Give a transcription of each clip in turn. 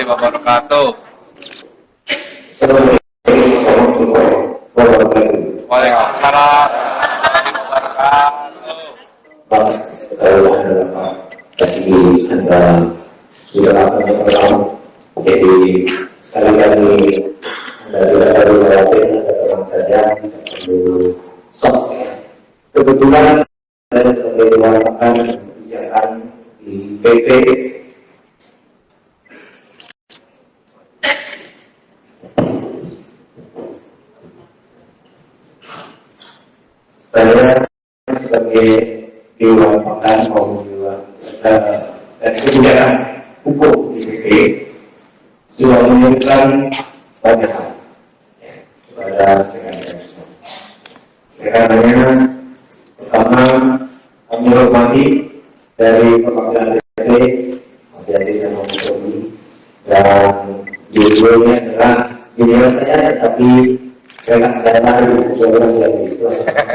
warahmatullahi wabarakatuh. Waalaikumsalam warahmatullahi wabarakatuh. Jadi Anda sudah akan jadi sekali lagi Anda tidak perlu khawatir, ada teman saja perlu sok ya. Kebetulan saya sebagai wartawan kebijakan di PP saya sebagai dewan pakar maupun dewan dan kebijakan hukum di PP sudah menunjukkan banyak hal kepada rekan-rekan semua. Karena pertama kami hormati dari perwakilan PP Mas Yadi sama Mas Robi, dan judulnya adalah judul saya tetapi rekan saya baru Mas Yadi itu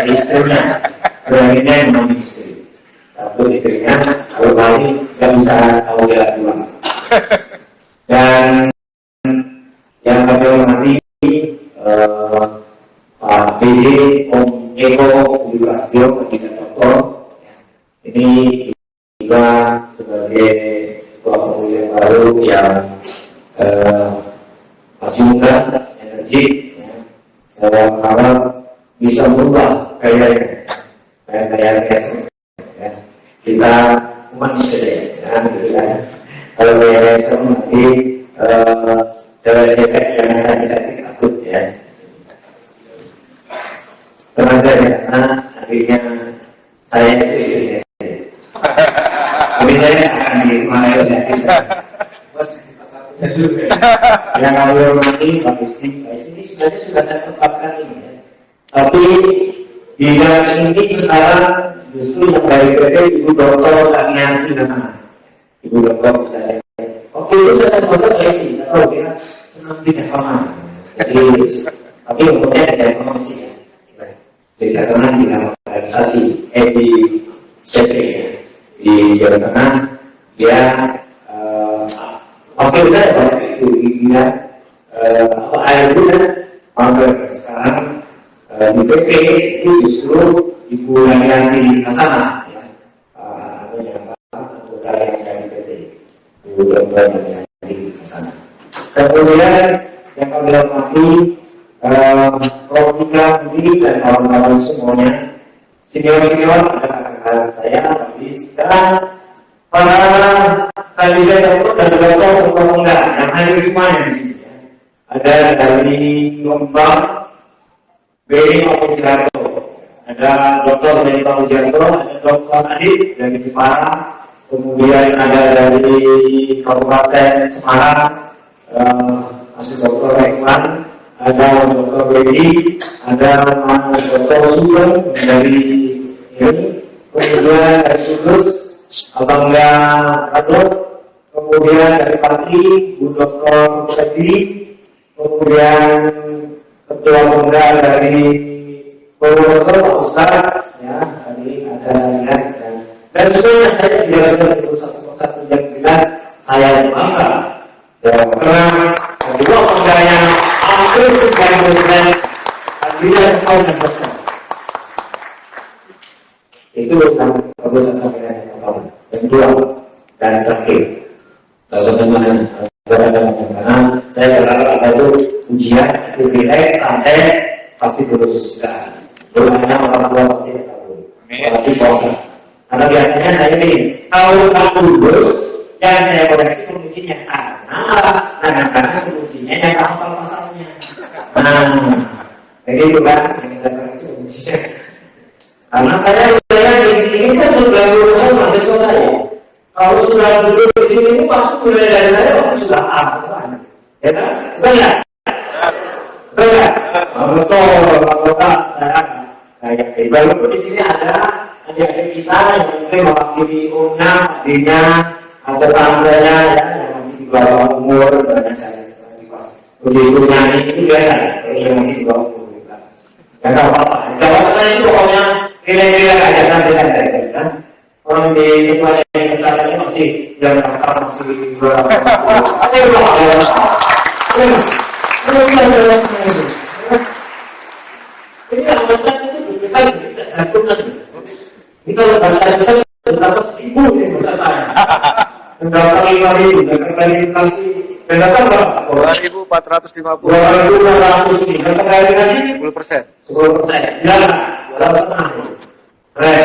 istrinya beraninya memang istri, tapi istrinya kalau lain nggak bisa tahu jalan pulang. Dan yang kami hormati Pak BJ Om Eko Budi Prasetyo, Pendidikan Doktor, ini juga sebagai ketua pemilihan baru yang masih muda, energik, ya. Saya harap bisa berubah kayak ya. Kita manusia ya, gitu kan. Kalau kayak nanti cewek-cewek yang cantik takut ya. Tenang saja, karena akhirnya saya itu istrinya. Tapi saya akan di mana ya? Bos, yang kami hormati Pak Isti sebenarnya sudah saya tempatkan ini ya. Tapi di dalam ini sekarang justru yang dari PT Ibu Doktor Tanianti Nasana. Ibu Doktor Tanianti. Oke, itu saya foto Pak Isti. Tahu dia senang tidak formal. Jadi, tapi umumnya ada informasi ya. Jadi karena di organisasi di CP di Jawa Tengah dia wakil saya pada itu dia apa air itu kan sekarang di PP itu justru Ibu Narianti Nasana ya, anggota yang dari PT Ibu Dr. Narianti Nasana. Kemudian yang kami hormati Profika Budi dan kawan-kawan semuanya, senior-senior ada kakak saya, tapi sekarang para kandidat dokter dan dokter untuk enggak yang hadir semuanya di sini ya. Ada dari Jombang, Beni Pakujato, ada Dr. Beni Pakujato, ada Dr. Adit dari Jepara, kemudian ada dari Kabupaten Semarang, Mas Dr. Rekman, ada Dr. Bedi, ada Dr. Sugeng dari ini, kemudian dari Sudus, Abangga Radot, kemudian dari Pati, Bu Dr. Febri, kemudian Ketua Bunda dari Purwokerto, Pak Ustadz, ya, tadi ada saya dan sebenarnya saya tidak bisa menyebut satu persatu yang jelas saya bangga karena kedua penggaya hampir 90% kandidat tahun yang pertama itu yang perlu saya sampaikan yang pertama, yang kedua dan terakhir. Kalau sebenarnya karena saya berharap ada itu ujian itu relax, santai, pasti teruskan. Doanya orang tua pasti tahu, tapi puasa. Karena biasanya saya ini kalau aku lulus yang saya koreksi pengujinya kadang-kadang pengujinya yang hafal pasalnya. Jadi itu kan yang saya koreksi pengujinya. Karena saya ini kan sudah lulusan mahasiswa saya. Kalau sudah duduk di sini ini pasti mulai dari saya pasti sudah hafal. Ya kan? Betul ya? Betul ya? Betul. Anggota saya kayak walaupun di sini ada adik-adik kita yang mungkin mewakili UNAM, adiknya atau tantenya ya, yang masih di bawah umur dan saya di pas begitu nyanyi itu biasa yang masih di bawah umur kita. Ya nggak apa-apa. Jawabannya itu pokoknya nilai-nilai aja nanti saya kan. Orang di ketua yang kita ini masih masih yang nakal masih berapa? Ada berapa? Ini macam itu bukan bisa jatuhkan. Ini kalau bahasa Indonesia berapa seribu ini bahasa saya. Berapa 5.000, berapa kali inflasi? Berapa berapa? 2.450. 2.600 ini. Berapa kali inflasi? 10%. 10%. Ya, berapa tenang? Keren.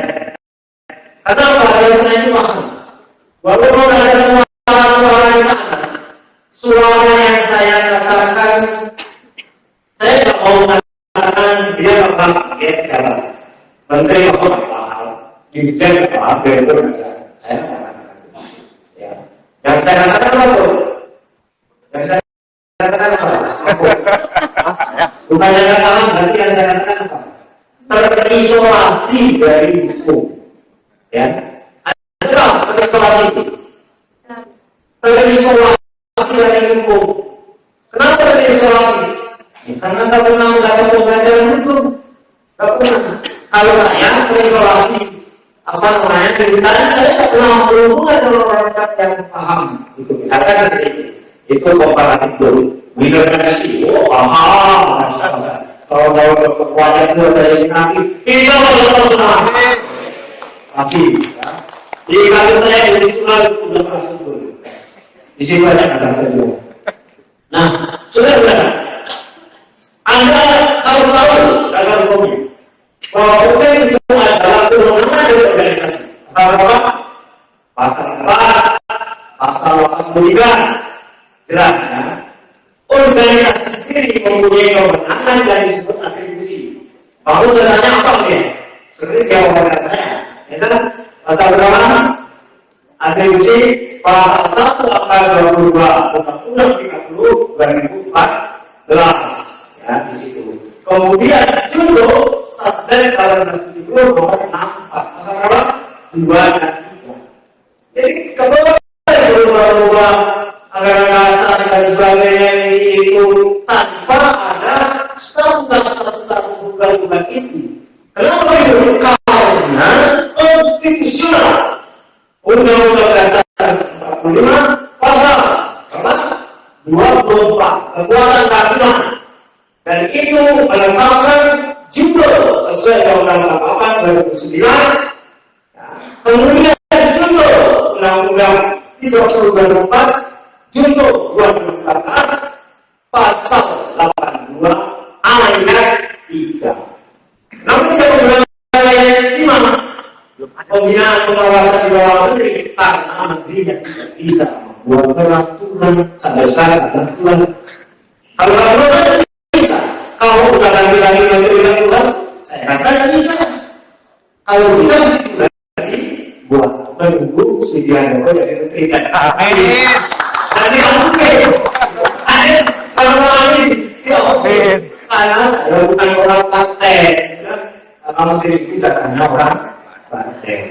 Kenapa harganya itu mahal? Walaupun ada suara-suara di sana, suara yang saya katakan, saya tidak mau mengatakan dia bakal pakai jalan. Menteri masuk mahal, dirjen apa, itu saja. Saya mengatakan ya. Yang saya katakan apa? Yang saya katakan apa? Bukan yang katakan, berarti yang saya katakan apa? Terisolasi dari hukum. Ya, adalah terisolasi dari hukum. Kenapa terisolasi? Ya, karena tak pernah mendapat pembelajaran hukum. Tak pernah. Kalau saya terisolasi, apa namanya? Ceritanya saya tak pernah berhubungan dengan masyarakat yang paham. Itu misalkan seperti itu komparatif dulu. Wilayah oh paham. Kalau kekuatan itu dari nabi, kita harus paham. Lagi, ya. Di kantor saya di Surat sudah masuk dulu. Di sini banyak kata saya. Nah, saudara, Anda harus tahu dasar hukumnya. Bahwa hukum itu adalah kewenangan dari organisasi. Pasal berapa? Pasal 4, pasal 83. Jelas, ya. Organisasi sendiri mempunyai kewenangan dan disebut atribusi. Lalu saya tanya apa dia? Seperti jawaban saya. Itu pasal berapa? Atribusi pasal 1 angka 22 Undang-Undang 30 2014 ya di situ. Kemudian juga Satgas tahun 70 nomor 64 pasal berapa? 2 dan 3. Jadi kalau berubah anggaran dasar dan sebagainya itu tanpa ada statuta undang-undang itu. Kenapa itu? Karena konstitusional. Undang-Undang Dasar 45 pasal 24 kekuatan kehakiman dan itu menetapkan juga sesuai dengan Undang-Undang 8 2009. Kemudian juga Undang-Undang 30 juga 2014 pasal 82 ayat 3. Namun kemudian di mana pembinaan pengawasan di bawah menteri karena menteri yang tidak bisa membuat peraturan dasar aturan. Kalau aturan bisa, kalau sudah lagi menteri aturan, saya katakan bisa. Kalau bisa berarti buat menunggu Sudiano dari menteri dan amin. Nanti mungkin ada kalau amin, ya amin. Karena saya bukan orang praktek. Kalau menteri itu tidak hanya orang praktek.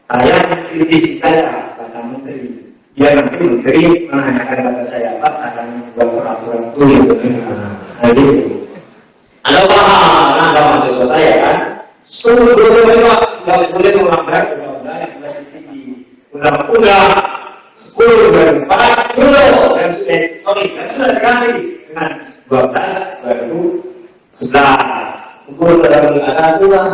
Saya kritisi saja pada menteri. Dia nanti menteri menanyakan pada saya apa akan membuat peraturan itu. Nah gitu. Anda paham? Anda mahasiswa saya kan? Sebelumnya tidak boleh melanggar undang-undang yang sudah di Undang-Undang 10 2004 dulu dan sudah diganti dengan 12 2011. Hukum dalam negara itulah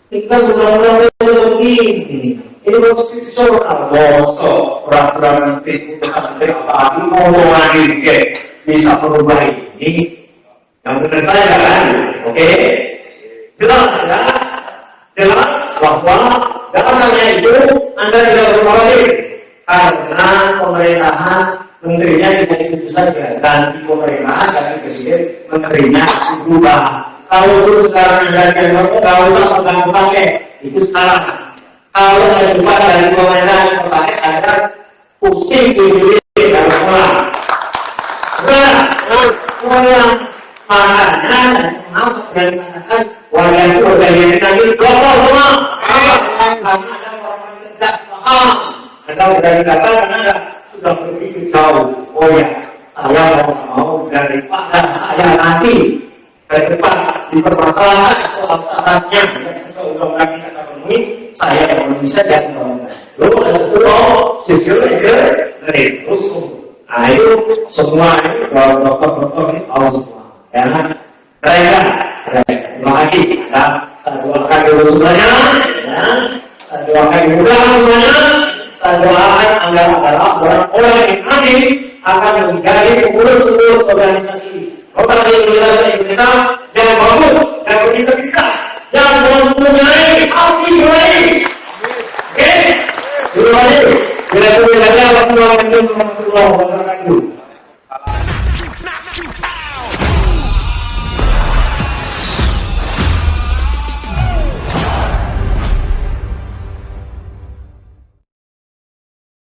kita undang-undang begini. Ini konstitusional, bosok peraturan menteri putusan menteri apalagi omongan ini bisa merubah ini. Yang benar saya kan, oke? Jelas ya, jelas bahwa dasarnya itu Anda tidak berpolitik karena pemerintahan menterinya tidak itu saja dan di pemerintahan dan presiden menterinya berubah. Kalau itu sekarang Anda tidak usah pakai itu sekarang. Kalau yang berubah dari pemerintahan pakai ada pusing di dan pulang. Kemudian makanya kenapa dan katakan warga itu organisasi tadi global semua. Karena ada orang cerdas paham. Ada dari kata karena sudah berpikir jauh. Oh ya, saya mau daripada saya nanti ke depan dipermasalahkan soal syaratnya sesuai undang-undang kita penuhi, saya belum bisa jadi undang-undang. Lalu ada 10 sisir terus. Nah itu semua ini dokter-dokter ini tahu semua. Ya, keren. Terima kasih. Ya, saya doakan dulu semuanya. Ya, saya doakan juga semuanya. Saya doakan Anda adalah orang-orang yang nanti akan menjadi pengurus organisasi Indonesia yang bagus dan berintegritas yang mempunyai hati nurani. Oke? Terima kasih. Bila